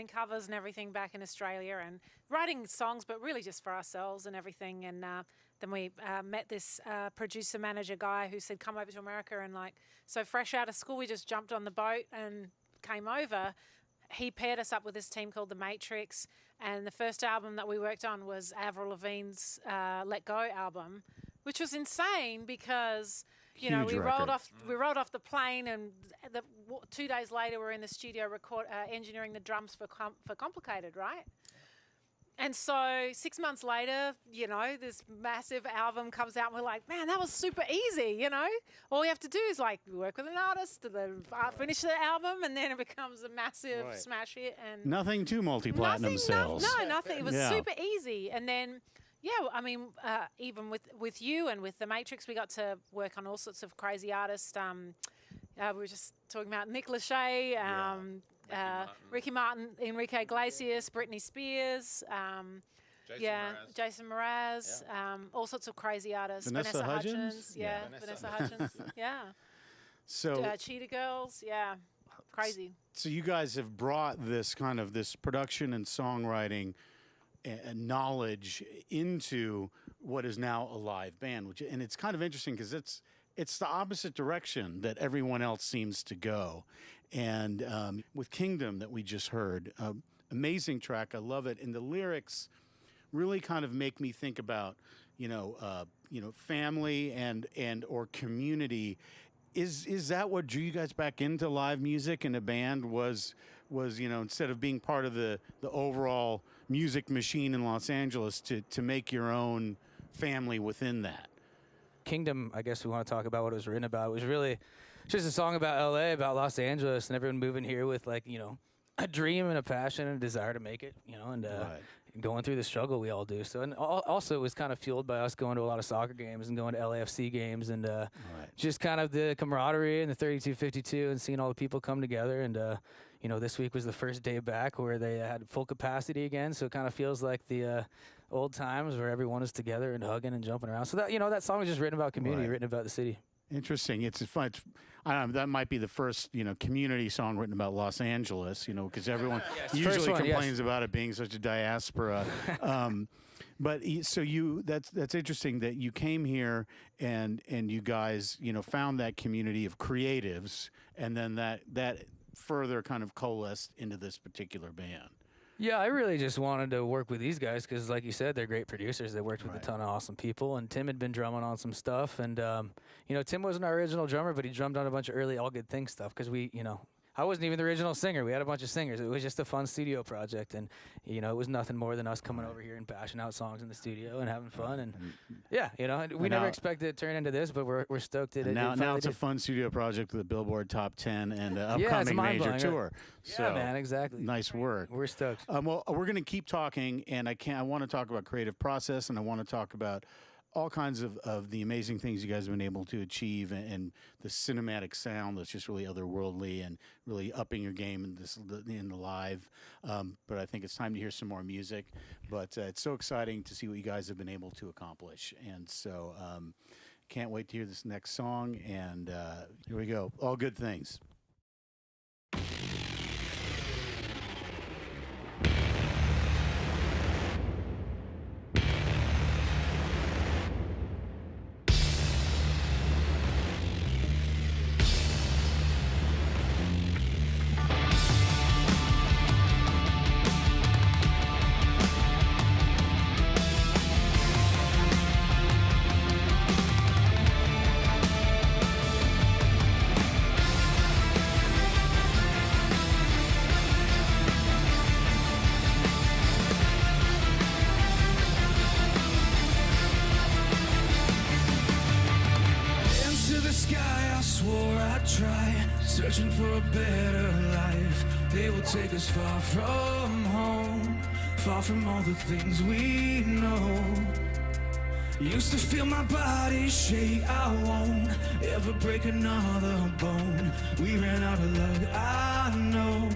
doing covers and everything back in Australia and writing songs, but really just for ourselves and everything. And then we met this producer manager guy who said, come over to America. And like, so fresh out of school, we just jumped on the boat and came over. He paired us up with this team called The Matrix. And the first album that we worked on was Avril Lavigne's Let Go album, which was insane because, you know, we rolled off the plane, and 2 days later we're in the studio engineering the drums for Complicated, right? And so 6 months later, you know, this massive album comes out and we're like, man, that was super easy, you know? All we have to do is like work with an artist, finish the album, and then it becomes a massive smash hit. And nothing too multi-platinum sales. No, nothing. It was super easy. And then, yeah, I mean, even with you and with The Matrix, we got to work on all sorts of crazy artists. We were just talking about Nick Lachey, Ricky Martin, Enrique Iglesias, Britney Spears, Jason Mraz, all sorts of crazy artists. Vanessa Hudgens? Vanessa Hudgens, So Cheetah Girls, crazy. So you guys have brought this kind of this production and songwriting and knowledge into what is now a live band, and it's kind of interesting because it's the opposite direction that everyone else seems to go. And with Kingdom that we just heard, amazing track, I love it, and the lyrics really kind of make me think about, family and or community. Is that what drew you guys back into live music and a band? Was instead of being part of the overall music machine in Los Angeles to make your own family within that? Kingdom, I guess we want to talk about what it was written about. It was really just a song about LA, about Los Angeles, and everyone moving here with a dream and a passion and a desire to make it, and going through the struggle we all do. So, and also it was kind of fueled by us going to a lot of soccer games and going to LAFC games, and just kind of the camaraderie and the 3252 and seeing all the people come together. And this week was the first day back where they had full capacity again, so it kind of feels like the old times where everyone is together and hugging and jumping around. So that that song was just written about community, written about the city. Interesting. It's fun. That might be the first, community song written about Los Angeles, because everyone usually complains about it being such a diaspora. But so that's interesting that you came here and you guys, found that community of creatives, and then that further kind of coalesced into this particular band. Yeah, I really just wanted to work with these guys because, like you said, they're great producers. They worked with a ton of awesome people, and Tim had been drumming on some stuff. And, Tim wasn't our original drummer, but he drummed on a bunch of early All Good Things stuff because I wasn't even the original singer. We had a bunch of singers. It was just a fun studio project, and, it was nothing more than us coming over here and bashing out songs in the studio and having fun. And, we never expected it to turn into this, but we're stoked at it. Now it's a fun studio project with a Billboard Top 10 and an upcoming major tour. Yeah, man, exactly. Nice work. We're stoked. Well, we're going to keep talking, and I want to talk about creative process, and I want to talk about all kinds of the amazing things you guys have been able to achieve, and the cinematic sound that's just really otherworldly and really upping your game in the live. But I think it's time to hear some more music. But it's so exciting to see what you guys have been able to accomplish. And so can't wait to hear this next song. And here we go. All Good Things. Searching for a better life. They will take us far from home, far from all the things we know. Used to feel my body shake. I won't ever break another bone. We ran out of luck, I know.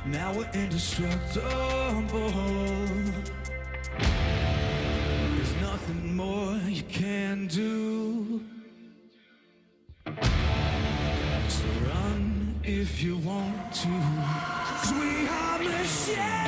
Now we're indestructible. There's nothing more you can do. So run if you want to. 'Cause we are machines.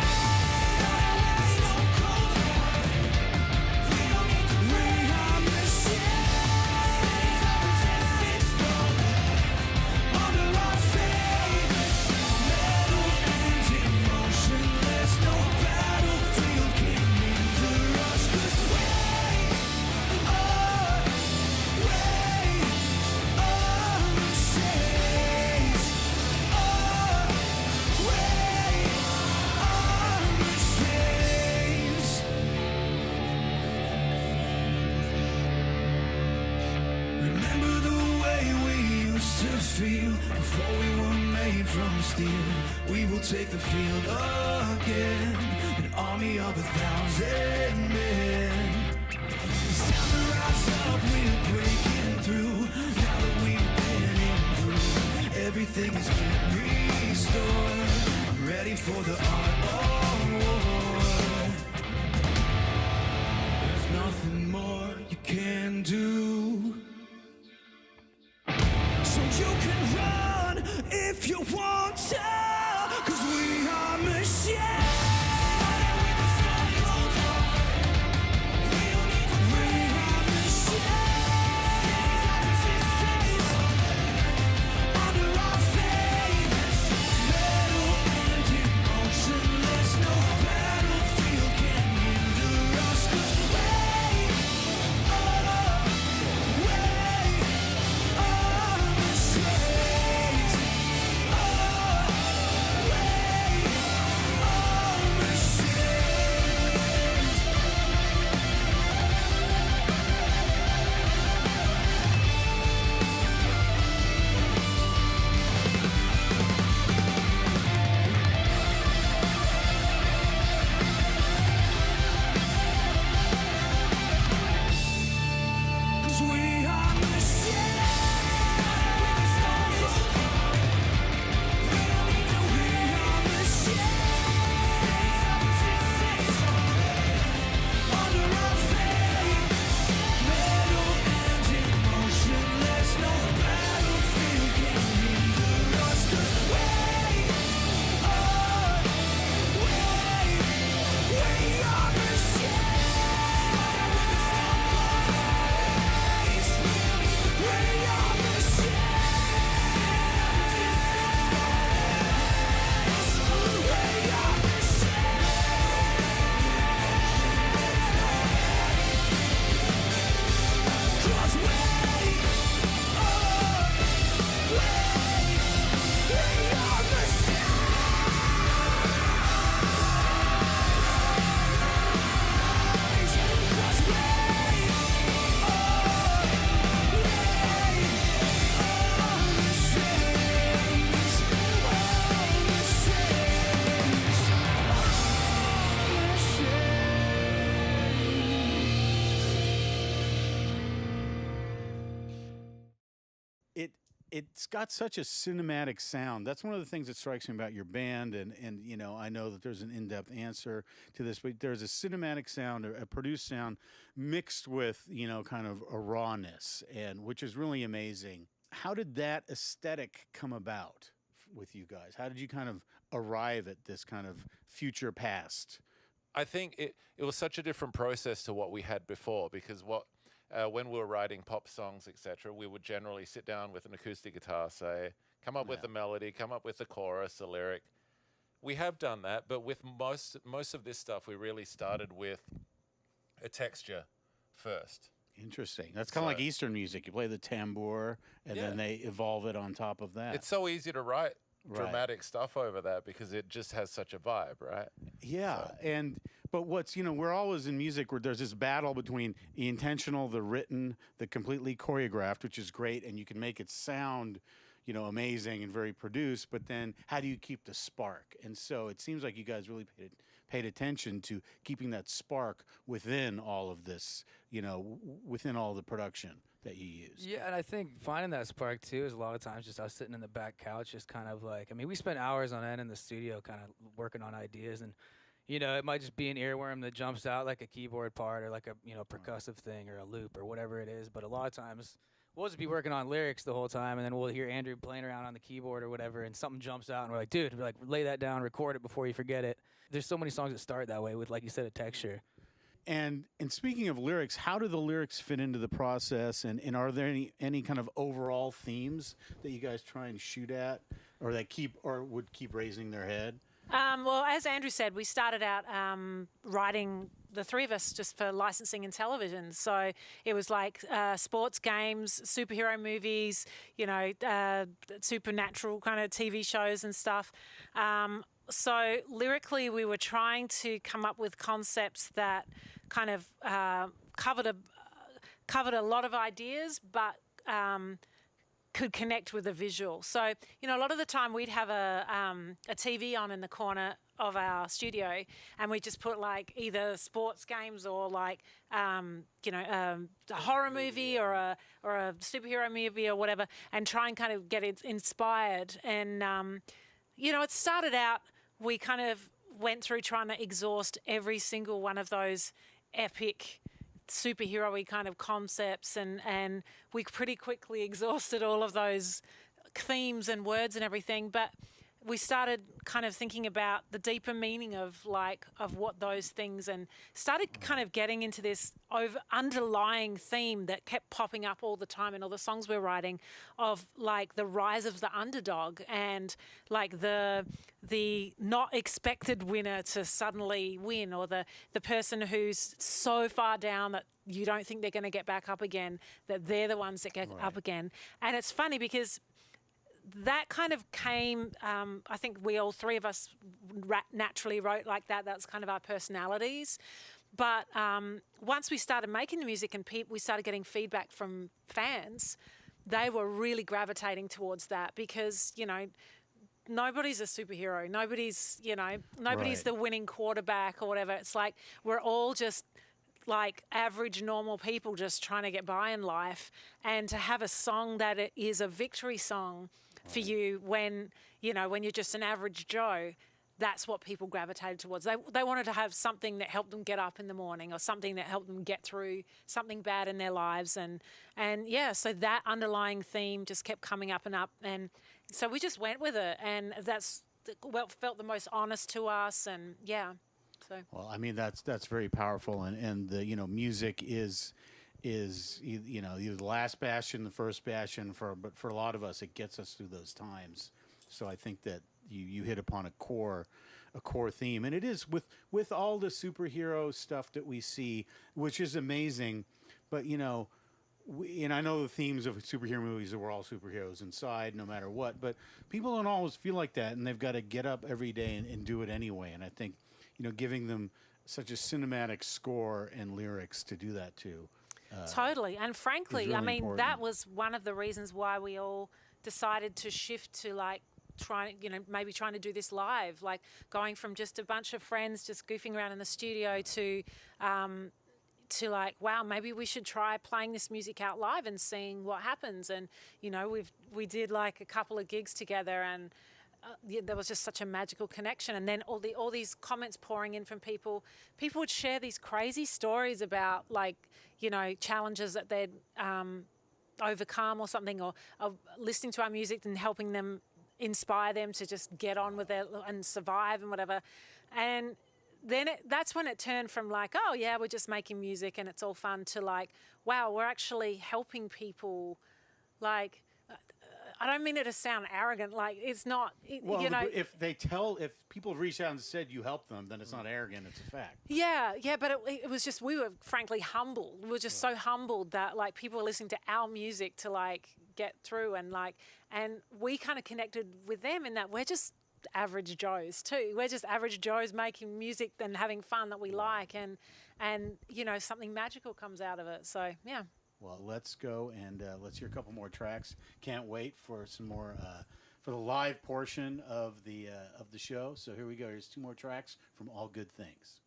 Before we were made from steel, we will take the field again, an army of 1,000 men. It's time to rise up, we're breaking through. Now that we've been improved, everything has been restored. I'm ready for the art of war. There's nothing more you can do. So you can run if you want to, 'cause we are machines. It's got such a cinematic sound. That's one of the things that strikes me about your band, and you know, I know that there's an in-depth answer to this, but there's a cinematic sound, a produced sound, mixed with, you know, kind of a rawness, and which is really amazing. How did that aesthetic come about with you guys? How did you kind of arrive at this kind of future past? I think it was such a different process to what we had before, because when we were writing pop songs, etc., we would generally sit down with an acoustic guitar, say, come up with the melody, come up with the chorus, the lyric. We have done that, but with most of this stuff, we really started with a texture first. Interesting. That's kind of like Eastern music. You play the tambour, and then they evolve it on top of that. It's so easy to write dramatic stuff over that because it just has such a vibe, right? Yeah, but what's, you know, we're always in music where there's this battle between the intentional, the written, the completely choreographed, which is great, and you can make it sound, you know, amazing and very produced, but then how do you keep the spark? And so it seems like you guys really paid attention to keeping that spark within all of this, you know, within all the production that you use. Yeah, and I think finding that spark too is a lot of times just us sitting in the back couch, just kind of like, I mean, we spent hours on end in the studio kind of working on ideas, and you know, it might just be an earworm that jumps out like a keyboard part or like a, you know, percussive thing or a loop or whatever it is, but a lot of times we'll just be working on lyrics the whole time, and then we'll hear Andrew playing around on the keyboard or whatever, and something jumps out, and we're like, dude, we're like, lay that down, record it before you forget it. There's so many songs that start that way with, like you said, a texture. And speaking of lyrics, how do the lyrics fit into the process? And are there any kind of overall themes that you guys try and shoot at, or that would keep raising their head? Well, as Andrew said, we started out writing, the three of us, just for licensing and television. So it was like sports games, superhero movies, supernatural kind of TV shows and stuff. So lyrically, we were trying to come up with concepts that kind of covered a lot of ideas, but could connect with a visual. So, a lot of the time we'd have a TV on in the corner of our studio, and we just put like either sports games or like a horror movie or a superhero movie or whatever, and try and kind of get it inspired. And it started out, we kind of went through trying to exhaust every single one of those epic superhero-y kind of concepts, and we pretty quickly exhausted all of those themes and words and everything. But we started kind of thinking about the deeper meaning of what those things, and started kind of getting into this underlying theme that kept popping up all the time in all the songs we're writing, of like the rise of the underdog, and like the not expected winner to suddenly win, or the person who's so far down that you don't think they're going to get back up again, that they're the ones that get up again. And it's funny because that kind of came, I think all three of us naturally wrote like that. That's kind of our personalities. But once we started making the music and we started getting feedback from fans, they were really gravitating towards that, because, nobody's a superhero. Nobody's the winning quarterback or whatever. It's like we're all just like average, normal people just trying to get by in life. And to have a song that it is a victory song for you when you're just an average Joe, that's what people gravitated towards. They wanted to have something that helped them get up in the morning, or something that helped them get through something bad in their lives. And so that underlying theme just kept coming up and up. And so we just went with it, and that's felt the most honest to us. And so. Well, I mean, that's very powerful, and the music is either the last bastion, the first bastion, but for a lot of us, it gets us through those times. So I think that you hit upon a core theme, and it is with all the superhero stuff that we see, which is amazing. But and I know the themes of superhero movies that we're all superheroes inside, no matter what. But people don't always feel like that, and they've got to get up every day and do it anyway. And I think giving them such a cinematic score and lyrics to do that too. Totally. And frankly, really I mean, important. that was one of the reasons why we all decided to shift to like trying to do this live, like going from just a bunch of friends just goofing around in the studio to like, wow, maybe we should try playing this music out live and seeing what happens. And, we did like a couple of gigs together, and there was just such a magical connection. And then all these comments pouring in from people would share these crazy stories about like, challenges that they'd overcome or something, or listening to our music and helping them, inspire them to just get on with it and survive and whatever. And then that's when it turned from like, oh yeah, we're just making music and it's all fun, to like, wow, we're actually helping people. Like, I don't mean it to sound arrogant. Like, it's not. If people have reached out and said you helped them, then it's not arrogant. It's a fact. Yeah. But it was just, we were frankly humbled. We were just so humbled that like people were listening to our music to like get through, and we kind of connected with them in that we're just average Joes too. We're just average Joes making music and having fun that we like, and something magical comes out of it. So yeah. Well, let's go and let's hear a couple more tracks. Can't wait for some more for the live portion of the show. So here we go. Here's two more tracks from All Good Things.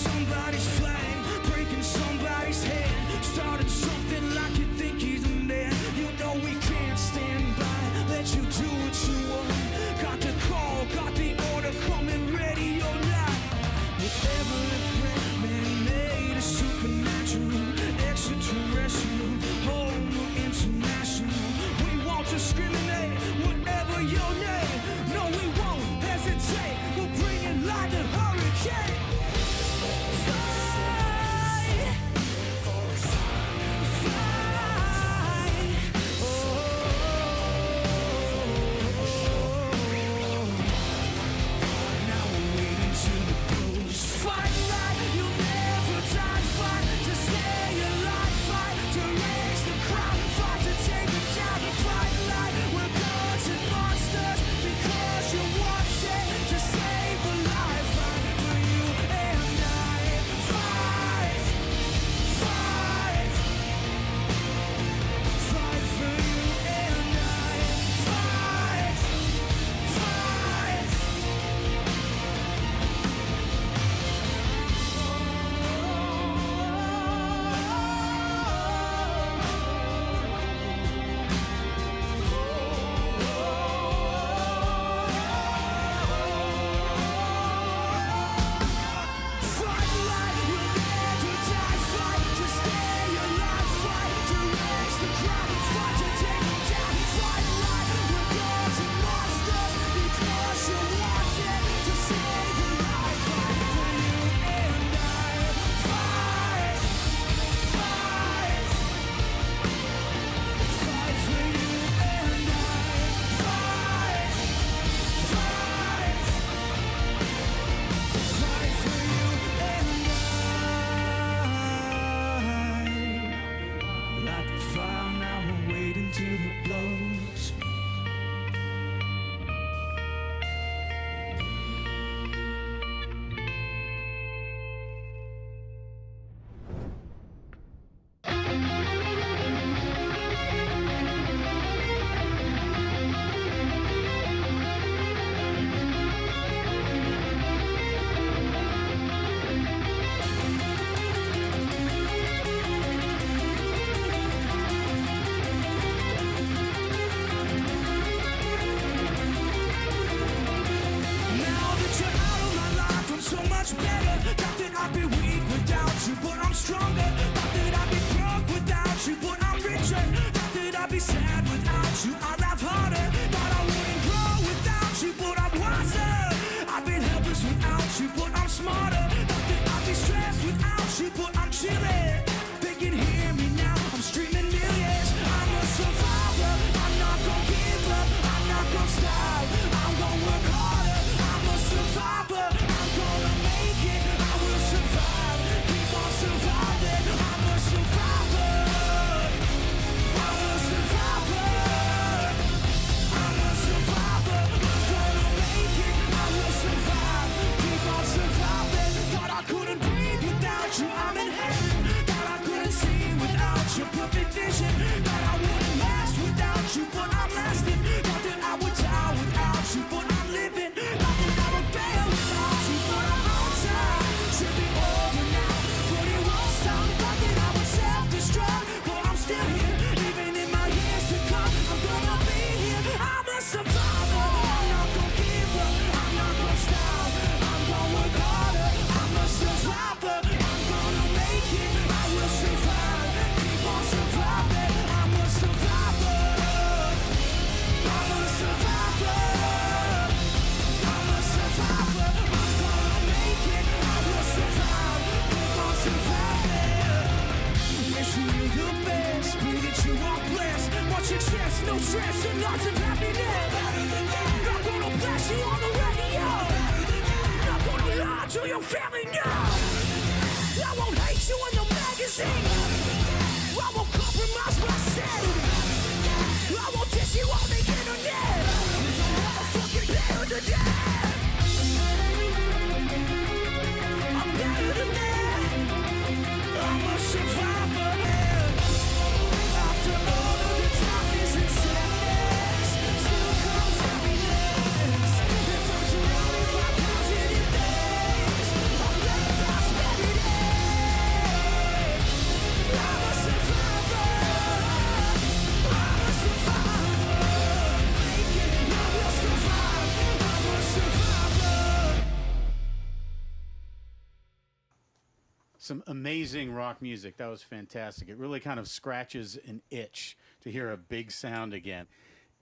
somebody's flag, breaking somebody's head, starting something like you think he's a man. You know we can't stand by, let you do what you want. Got the call, got the order, coming ready or not. Whatever the threat, man-made, supernatural, extraterrestrial, home or international. We won't discriminate, whatever your name. No, we won't hesitate. We'll bring it like a hurricane. some amazing rock music. That was fantastic. It really kind of scratches an itch to hear a big sound again.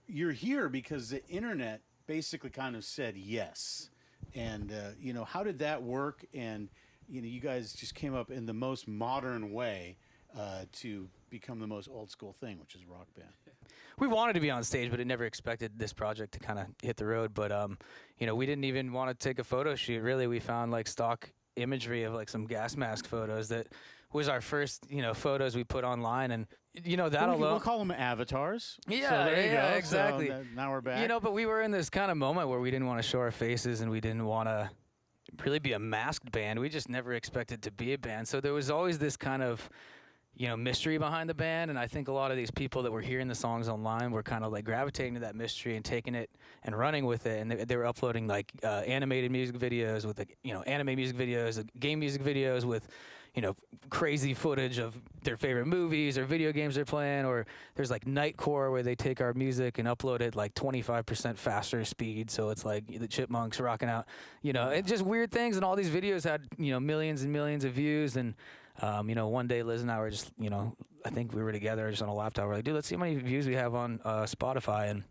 You're here because the internet basically kind of said yes. And, you know, how did that work? And, you know, you guys just came up in the most modern way to become the most old school thing, which is a rock band. We wanted to be on stage, but it never expected this project to kind of hit the road. But, you know, we didn't even want to take a photo shoot. Really, we found like stock imagery of like some gas mask photos that was our first, you know, photos we put online. And, you know, that alone. We'll call them avatars. Yeah, so there you go. exactly. So now we're back. You know, but we were in this kind of moment where we didn't want to show our faces and we didn't want to really be a masked band. We just never expected to be a band. So there was always this kind of, you know, mystery behind the band, and I think a lot of these people that were hearing the songs online were kind of like gravitating to that mystery and taking it and running with it, and they were uploading like animated music videos with, like, you know, anime music videos, game music videos with, you know, crazy footage of their favorite movies or video games they're playing, or there's like Nightcore where they take our music and upload it like 25% faster speed, so it's like the Chipmunks rocking out, you know, it's just weird things, and all these videos had, you know, millions and millions of views. And you know, one day Liz and I were just, you know, I think we were together just on a laptop. We're like, dude, let's see how many views we have on Spotify. And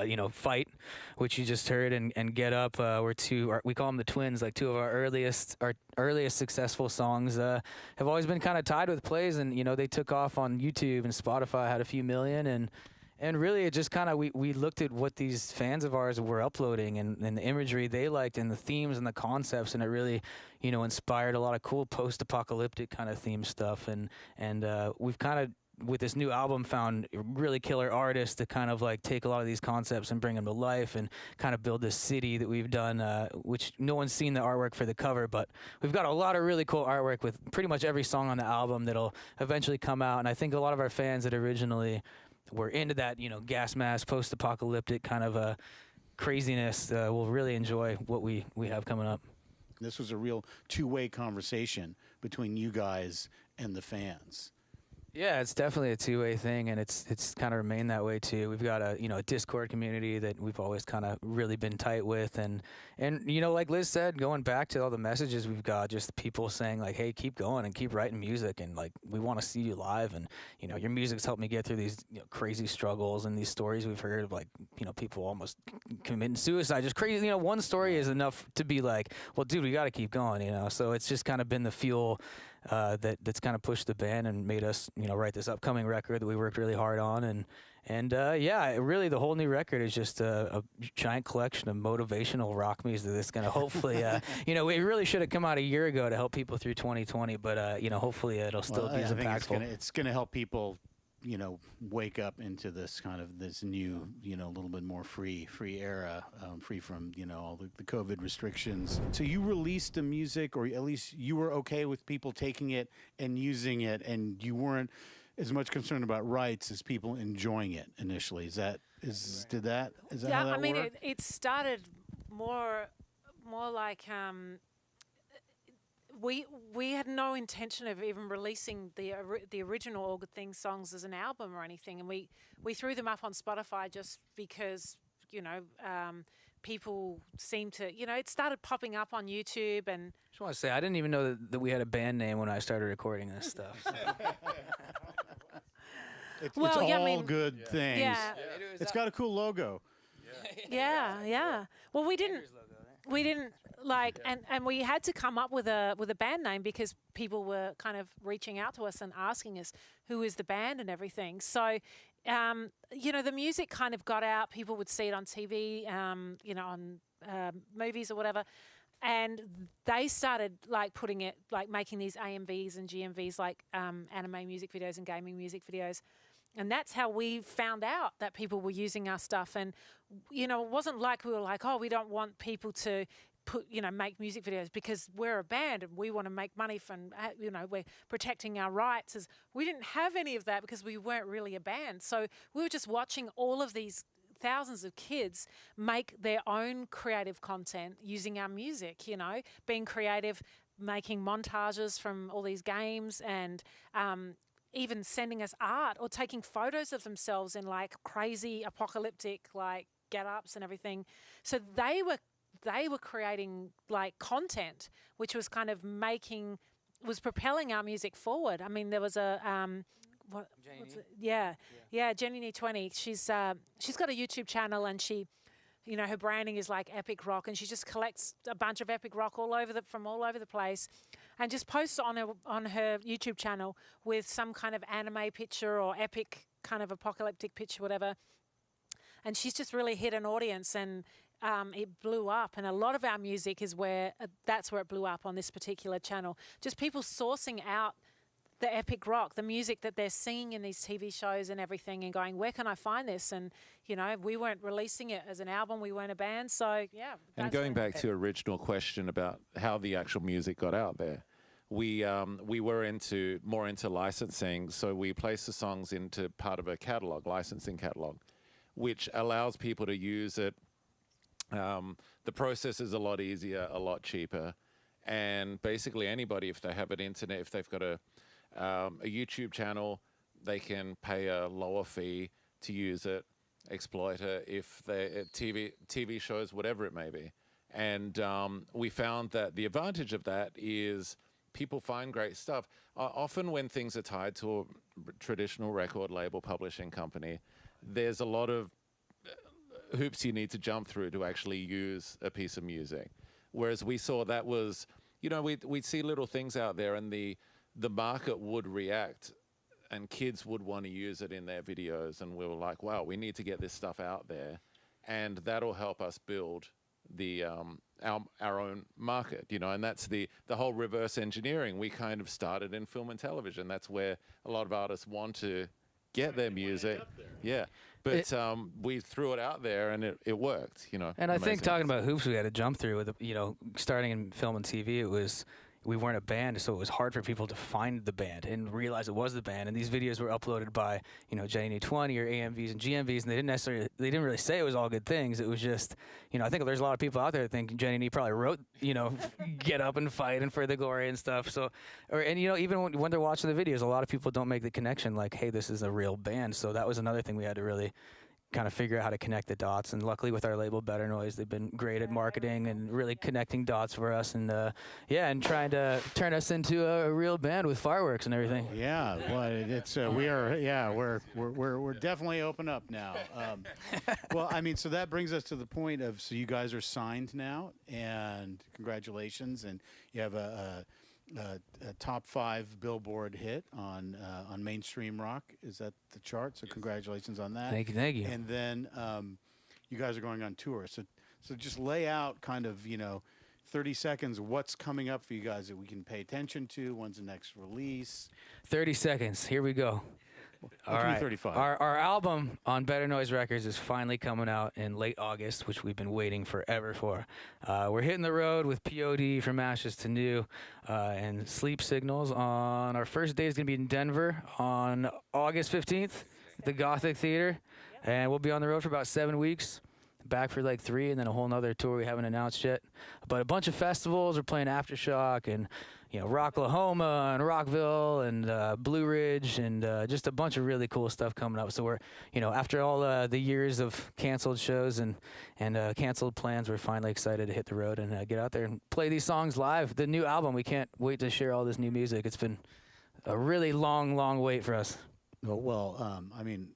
you know, Fight, which you just heard, and Get Up were we call them the twins, like two of our earliest successful songs have always been kind of tied with plays. And, you know, they took off on YouTube, and Spotify had a few million. And really, it just kind of, we looked at what these fans of ours were uploading and the imagery they liked and the themes and the concepts, and it really, you know, inspired a lot of cool post-apocalyptic kind of theme stuff. And we've kind of, with this new album, found really killer artists to kind of like take a lot of these concepts and bring them to life and kind of build this city that we've done, which no one's seen the artwork for the cover, but we've got a lot of really cool artwork with pretty much every song on the album that'll eventually come out. And I think a lot of our fans that originally were into that, you know, gas mask, post-apocalyptic kind of craziness will really enjoy what we have coming up. This was a real two-way conversation between you guys and the fans. Yeah, it's definitely a two-way thing, and it's kind of remained that way too. We've got a, you know, a Discord community that we've always kind of really been tight with, and you know, like Liz said, going back to all the messages we've got, just people saying like, hey, keep going and keep writing music, and like, we want to see you live, and, you know, your music's helped me get through these, you know, crazy struggles and these stories we've heard of, like, you know, people almost committing suicide, just crazy. You know, one story is enough to be like, well, dude, we got to keep going, you know. So it's just kind of been the fuel that's kind of pushed the band and made us, you know, write this upcoming record that we worked really hard on. And yeah, really the whole new record is just a giant collection of motivational rock music that's going to hopefully, you know, it really should have come out a year ago to help people through 2020, but, you know, hopefully it'll still be as impactful. It's going to help people, you know, wake up into this kind of this new, you know, a little bit more free era, free from, you know, all the COVID restrictions. So you released the music, or at least you were okay with people taking it and using it, and you weren't as much concerned about rights as people enjoying it initially. Is that how that I mean, worked? it started more like we had no intention of even releasing the original All Good Things songs as an album or anything, and we threw them up on Spotify just because, you know, people seemed to, you know, it started popping up on YouTube. And I just want to say, I didn't even know that we had a band name when I started recording this stuff. So. It's all good things. Yeah. It's got a cool logo. Yeah. Well, we didn't like, and we had to come up with a band name because people were kind of reaching out to us and asking us who is the band and everything. So, you know, the music kind of got out. People would see it on TV, you know, on movies or whatever. And they started like putting it, like making these AMVs and GMVs, like anime music videos and gaming music videos. And that's how we found out that people were using our stuff. And, you know, it wasn't like we were like, oh, we don't want people to make music videos because we're a band and we want to make money from, you know, we're protecting our rights. We didn't have any of that because we weren't really a band. So we were just watching all of these thousands of kids make their own creative content using our music, you know, being creative, making montages from all these games, and even sending us art or taking photos of themselves in like crazy apocalyptic like get-ups and everything. So they were creating like content which was kind of making was propelling our music forward. I mean, there was a Jenny Nee 20. She's got a YouTube channel, and she, you know, her branding is like epic rock, and she just collects a bunch of epic rock from all over the place, and just posts on her YouTube channel with some kind of anime picture or epic kind of apocalyptic picture, whatever. And she's just really hit an audience, and it blew up. And a lot of our music is that's where it blew up, on this particular channel. Just people sourcing out the epic rock, the music that they're seeing in these TV shows and everything, and going, where can I find this? And, you know, we weren't releasing it as an album. We weren't a band. So, yeah. And going back to your original question about how the actual music got out there, we were more into licensing. So we placed the songs into part of a licensing catalog, which allows people to use it. The process is a lot easier, a lot cheaper. And basically anybody, if they have an internet, if they've got a YouTube channel, they can pay a lower fee to use it, exploit it, if they TV shows, whatever it may be. And we found that the advantage of that is people find great stuff. Often when things are tied to a traditional record label publishing company, there's a lot of hoops you need to jump through to actually use a piece of music. Whereas we saw that was, you know, we'd see little things out there, and the market would react, and kids would want to use it in their videos, and we were like, wow, we need to get this stuff out there, and that'll help us build the our own market, you know. And that's the whole reverse engineering. We kind of started in film and television. That's where a lot of artists want to get their music. Yeah. But we threw it out there, and it worked, you know. And I think talking about hoops we had to jump through with, you know, starting in film and TV, we weren't a band, so it was hard for people to find the band and realize it was the band. And these videos were uploaded by, you know, Jenny Nee 20 or AMVs and GMVs, and they didn't really say it was all good things. It was just, you know, I think there's a lot of people out there that think Jenny Nee probably wrote, you know, Get Up and Fight and For the Glory and stuff. So, and you know, even when they're watching the videos, a lot of people don't make the connection like, hey, this is a real band. So that was another thing we had to really kind of figure out how to connect the dots. And luckily with our label Better Noise, they've been great at marketing and really connecting dots for us, and and trying to turn us into a real band with fireworks and everything. Yeah, well, it's we're definitely open up now. Well, I mean, so that brings us to the point of, so you guys are signed now, and congratulations, and you have a top 5 Billboard hit on mainstream rock. Is that the chart? So congratulations on that. Thank you. And then you guys are going on tour. So just lay out kind of, you know, 30 seconds what's coming up for you guys that we can pay attention to. When's the next release? 30 seconds. Here we go. All right. 35. Our album on Better Noise Records is finally coming out in late August, which we've been waiting forever for. We're hitting the road with POD, From Ashes to New, and Sleep Signals. On our first day is going to be in Denver on August 15th at the Gothic Theater, and we'll be on the road for about 7 weeks. Back for like 3, and then a whole nother tour we haven't announced yet. But a bunch of festivals. We're playing Aftershock and, you know, Rocklahoma and Rockville and Blue Ridge, and just a bunch of really cool stuff coming up. So we're, you know, after all the years of canceled shows and canceled plans, we're finally excited to hit the road and get out there and play these songs live. The new album, we can't wait to share all this new music. It's been a really long wait for us. Well, I mean,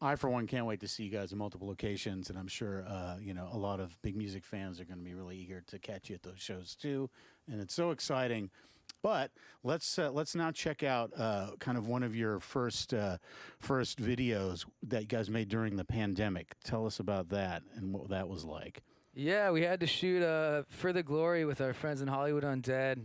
I, for one, can't wait to see you guys in multiple locations, and I'm sure, you know, a lot of big music fans are going to be really eager to catch you at those shows too, and it's so exciting. But let's now check out kind of one of your first videos that you guys made during the pandemic. Tell us about that and what that was like. Yeah, we had to shoot For the Glory with our friends in Hollywood Undead,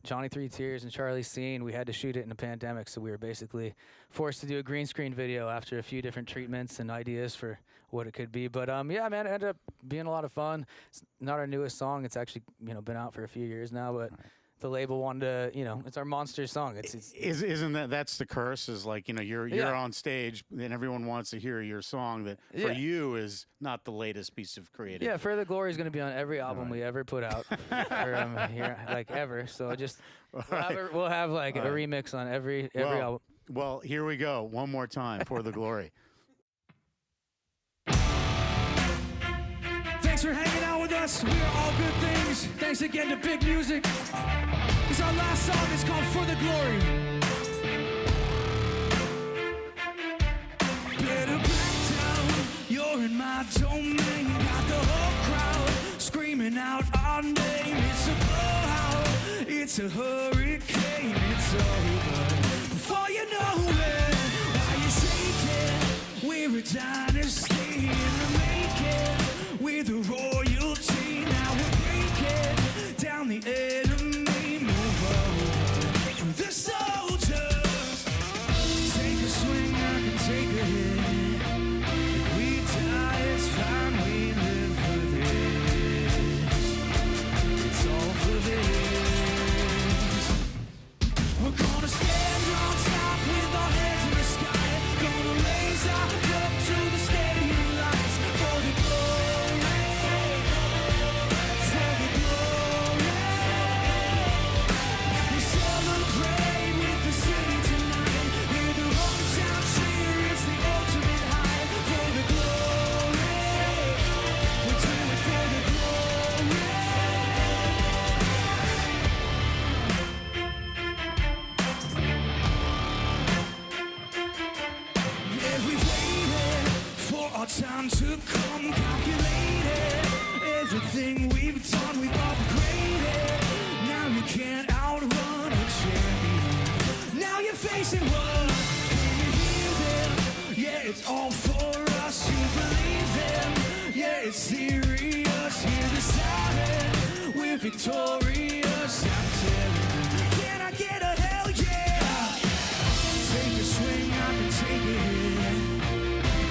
Johnny 3 Tears and Charlie Scene. We had to shoot it in the pandemic, so we were basically forced to do a green screen video after a few different treatments and ideas for what it could be. But yeah, man, it ended up being a lot of fun. It's not our newest song. It's actually, you know, been out for a few years now, but the label wanted to, you know, it's our monster song. Isn't that's the curse? Is like, you know, you're on stage and everyone wants to hear your song that for you is not the latest piece of creative. Yeah, For the Glory is going to be on every album we ever put out, or, here, like ever. So just we'll have like a remix on every album. Well, here we go. One more time, For the Glory. Thanks for hanging out with us. us. We are all good things. Thanks again to Big Music. This is our last song. It's called For the Glory. Better back down. You're in my domain. Got the whole crowd screaming out our name. It's a blowout. It's a hurricane. It's over. Before you know it, while you're shaking, we're a dynasty in the making. We're the royalty. Now we're breaking down the enemy. Move on through the soldiers. Take a swing, I can take a hit. If we die, it's fine. We live for this. It's all for this. We're gonna stand on top with our hands in the sky. Gonna raise our cup to the stadium lights for the glory, for the glory. We celebrate with the city tonight. We're the hometown cheer, it's the ultimate high for the glory. We do it for the glory. Yeah, we've waited for our time to come, calculated everything we've done, we've upgraded. Now you can't outrun a champion. Now you're facing what? Can you hear them? Yeah, it's all for us. You believe them? Yeah, it's serious. Hear the siren. We're victorious. I'm telling you. Can I get a hell yeah? Take a swing, I can take a hit.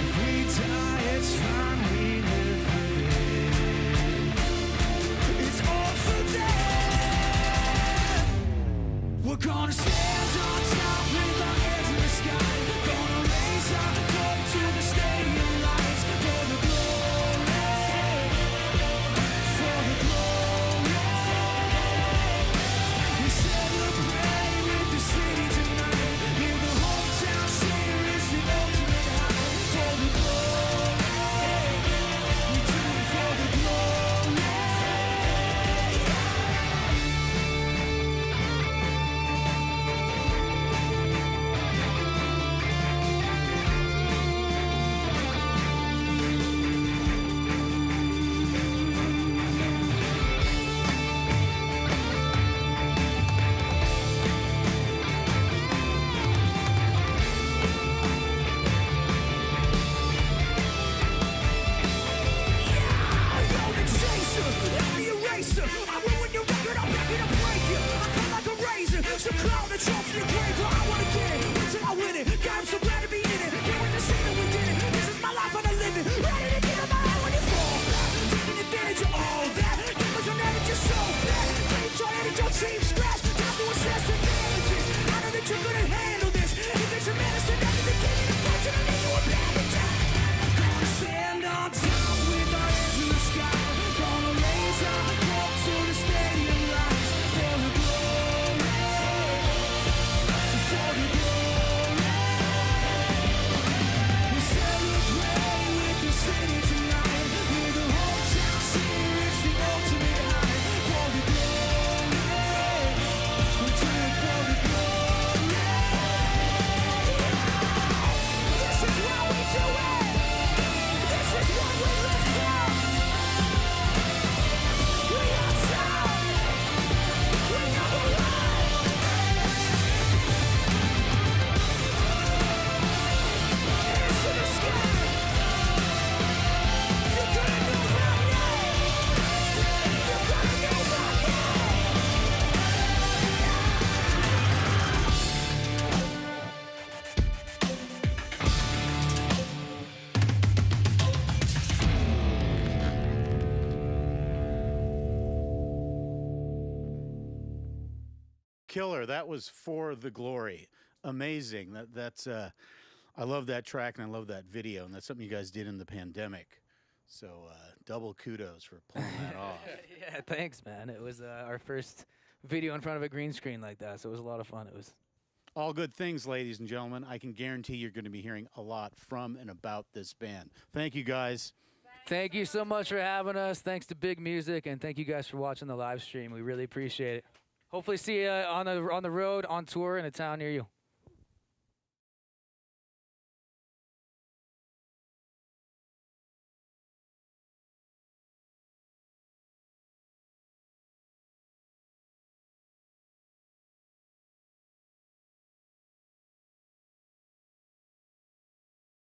If we die, it's fine, we live for this. It's all for them. We're gonna stand on top with our hands in the sky. Gonna raise our cup to the stadium lights for the glory, for the glory. We celebrate with the city tonight. Hear the hometown cheer, it's the ultimate high for the glory. We do it for the glory. You're the chaser, I'm the eraser. I ruin your record, I'll back it up, break you. I cut like a razor, so crown the trophy and grave. I wanna get it, wait till I win it. God, I'm so glad to be in it. Can't wait to see that we did it. This is my life and I live it. Ready to give it my all when you fall back. Taking advantage of all that. Gamers will never just so bad. Keep trying to your team scratch. Time to assess the damages. I know that you're gonna handle this. It takes a man to stand up to the king. Unfortunately, you were bad at that. Gonna stand on top with our hands in the sky. Gonna raise our cup to the stadium lights for the glory, for the glory. We celebrate with the city tonight. We're the hometown cheer, it's the ultimate high for the glory. We do it for the glory. This is how we do it. This is what we live for. We are sound. We number one. Hands to the sky. You're gonna know about it. You're gonna know about it. Killer. That was For the Glory. Amazing. That's I love that track and I love that video, and that's something you guys did in the pandemic. So double kudos for pulling that off. Yeah, thanks, man. It was our first video in front of a green screen like that, so it was a lot of fun. It was All good things, ladies and gentlemen. I can guarantee you're going to be hearing a lot from and about this band. Thank you, guys. Thank you so much for having us. Thanks to Big Music, and thank you guys for watching the live stream. We really appreciate it. Hopefully see you on the road, on tour in a town near you.